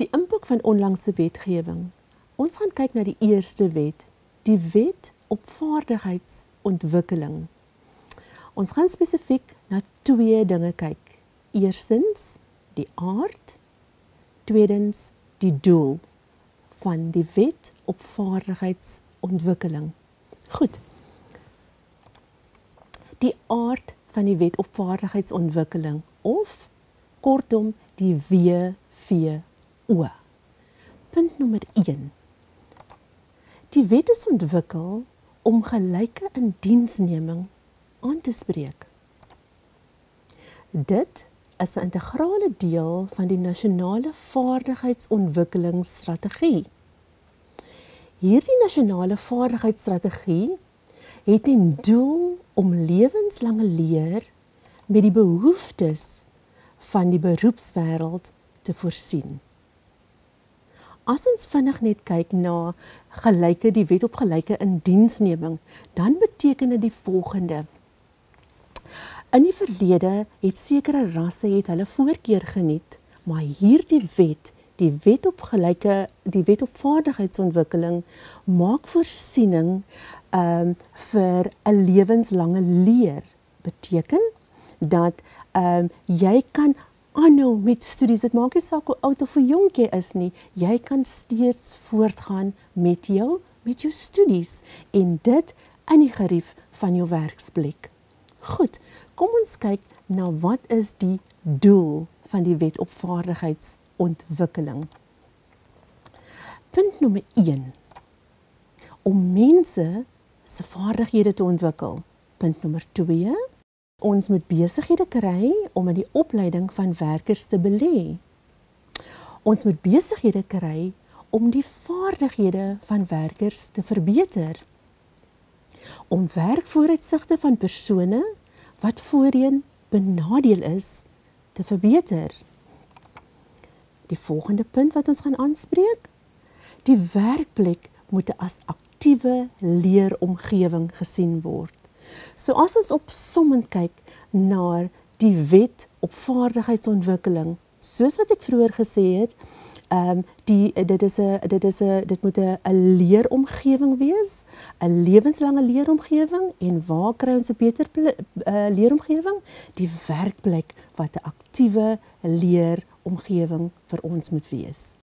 Die impak van onlangse wetgewing. Ons gaan kyk na die eerste wet, die wet op vaardigheidsontwikkeling. Ons gaan spesifiek na twee dinge kyk. Eerstens, die aard. Tweedens, die doel van die wet op vaardigheidsontwikkeling. Goed. Die aard van die wet op vaardigheidsontwikkeling of kortom die WVO. Punt nommer 1. Die wet is ontwikkel om gelyke indiensneming aan te spreek. Dit is 'n integrale deel van die nasionale vaardigheidsontwikkelingsstrategie. Hierdie nasionale vaardigheidsstrategie het ten doel om lewenslange leer met die behoeftes van die beroepswêreld te voorsien. As ons vinnig net kyk na die wet op gelyke indiensneming, dan beteken dit die volgende. In die verlede het sekere rasse hulle voorkeur geniet, maar hierdie wet, die wet op vaardigheidsontwikkeling, maak voorsiening vir 'n lewenslange leer. Beteken dat jy kan aanhou met studies, dit maak nie saak hoe oud of hoe jonk jy is nie, jy kan steeds voortgaan met jou studies en dit in die gerief van jou werksplek. Goed, kom ons kyk na wat is die doel van die wet op vaardigheidsontwikkeling. Punt nommer 1. Om mense se vaardighede te ontwikkel. Punt nommer 2. Ons moet besighede kry om in die opleiding van werkers te belê. Ons moet besighede kry om die vaardighede van werkers te verbeter. Om werkvooruitsigte van persone wat voorheen benadeel is, te verbeter. Die volgende punt wat ons gaan aanspreek, die werkplek moet as aktiewe leeromgewing gesien word. So as ons opsommend kyk na die wet op vaardigheidsontwikkeling, soos wat ek vroeër gesê het, dit moet 'n leeromgewing wees, 'n lewenslange leeromgewing, en waar kry ons 'n beter leeromgewing? Die werkplek wat 'n aktiewe leeromgewing vir ons moet wees.